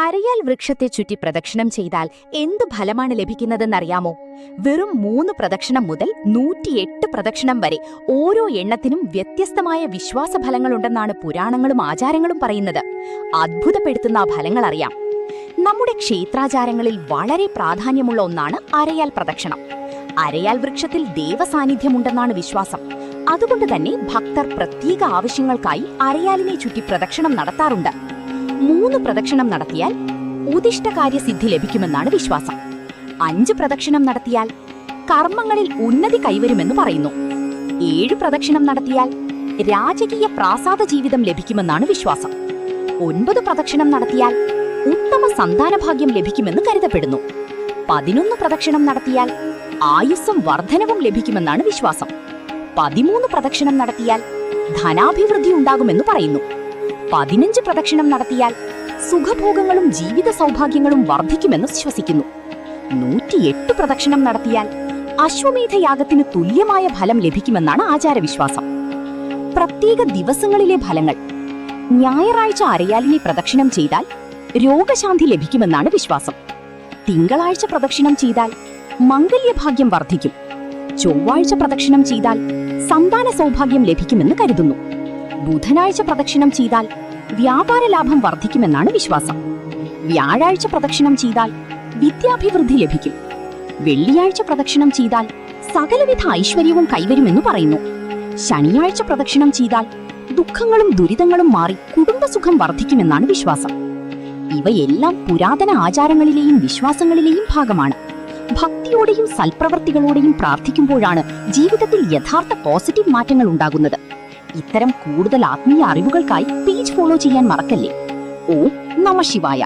അരയാൽ വൃക്ഷത്തെ ചുറ്റി പ്രദക്ഷിണം ചെയ്താൽ എന്തു ഫലമാണ് ലഭിക്കുന്നതെന്നറിയാമോ? വെറും 3 പ്രദക്ഷിണം മുതൽ 108 പ്രദക്ഷിണം വരെ ഓരോ എണ്ണത്തിനും വ്യത്യസ്തമായ വിശ്വാസഫലങ്ങളുണ്ടെന്നാണ് പുരാണങ്ങളും ആചാരങ്ങളും പറയുന്നത്. അത്ഭുതപ്പെടുത്തുന്ന ആ ഫലങ്ങൾ അറിയാം. നമ്മുടെ ക്ഷേത്രാചാരങ്ങളിൽ വളരെ പ്രാധാന്യമുള്ള ഒന്നാണ് അരയാൽ പ്രദക്ഷിണം. അരയാൽ വൃക്ഷത്തിൽ ദേവസാന്നിധ്യമുണ്ടെന്നാണ് വിശ്വാസം. അതുകൊണ്ട് തന്നെ ഭക്തർ പ്രത്യേക ആവശ്യങ്ങൾക്കായി അരയാലിനെ ചുറ്റി പ്രദക്ഷിണം നടത്താറുണ്ട്. 3 പ്രദക്ഷിണം നടത്തിയാൽ ഉദിഷ്ടകാര്യസിദ്ധി ലഭിക്കുമെന്നാണ് വിശ്വാസം. 5 പ്രദക്ഷിണം നടത്തിയാൽ കർമ്മങ്ങളിൽ ഉന്നതി കൈവരുമെന്ന് പറയുന്നു. 7 പ്രദക്ഷിണം നടത്തിയാൽ രാജകീയ പ്രാസാദ ജീവിതം ലഭിക്കുമെന്നാണ് വിശ്വാസം. 9 പ്രദക്ഷിണം നടത്തിയാൽ ഉത്തമ സന്താനഭാഗ്യം ലഭിക്കുമെന്ന് കരുതപ്പെടുന്നു. 11 പ്രദക്ഷിണം നടത്തിയാൽ ആയുസ്സും വർധനവും ലഭിക്കുമെന്നാണ് വിശ്വാസം. 13 പ്രദക്ഷിണം നടത്തിയാൽ ധനാഭിവൃദ്ധി ഉണ്ടാകുമെന്ന് പറയുന്നു. 15 പ്രദക്ഷിണം നടത്തിയാൽ സുഖഭോഗങ്ങളും ജീവിത സൗഭാഗ്യങ്ങളും വർദ്ധിക്കുമെന്ന് വിശ്വസിക്കുന്നു. 108 പ്രദക്ഷിണം നടത്തിയാൽ അശ്വമേധയാഗത്തിന് തുല്യമായ ഫലം ലഭിക്കുമെന്നാണ് ആചാരവിശ്വാസം. പ്രത്യേക ദിവസങ്ങളിലെ ഫലങ്ങൾ: ഞായറാഴ്ച അരയാലിനെ പ്രദക്ഷിണം ചെയ്താൽ രോഗശാന്തി ലഭിക്കുമെന്നാണ് വിശ്വാസം. തിങ്കളാഴ്ച പ്രദക്ഷിണം ചെയ്താൽ മംഗല്യഭാഗ്യം വർദ്ധിക്കും. ചൊവ്വാഴ്ച പ്രദക്ഷിണം ചെയ്താൽ സന്താന സൗഭാഗ്യം ലഭിക്കുമെന്ന് കരുതുന്നു. ബുധനാഴ്ച പ്രദക്ഷിണം ചെയ്താൽ വ്യാപാര ലാഭം വർദ്ധിക്കുമെന്നാണ് വിശ്വാസം. വ്യാഴാഴ്ച പ്രദക്ഷിണം ചെയ്താൽ വിദ്യാഭിവൃദ്ധി ലഭിക്കും. വെള്ളിയാഴ്ച പ്രദക്ഷിണം ചെയ്താൽ സകലവിധ ഐശ്വര്യവും കൈവരുമെന്ന് പറയുന്നു. ശനിയാഴ്ച പ്രദക്ഷിണം ചെയ്താൽ ദുഃഖങ്ങളും ദുരിതങ്ങളും മാറി കുടുംബസുഖം വർദ്ധിക്കുമെന്നാണ് വിശ്വാസം. ഇവയെല്ലാം പുരാതന ആചാരങ്ങളിലെയും വിശ്വാസങ്ങളിലെയും ഭാഗമാണ്. ഭക്തിയോടെയും സൽപ്രവർത്തികളോടെയും പ്രാർത്ഥിക്കുമ്പോഴാണ് ജീവിതത്തിൽ യഥാർത്ഥ പോസിറ്റീവ് മാറ്റങ്ങൾ ഉണ്ടാകുന്നത്. ഇത്തരം കൂടുതൽ ആത്മീയ അറിവുകൾക്കായി പേജ് ഫോളോ ചെയ്യാൻ മറക്കല്ലേ. ഓം നമഃ ശിവായ.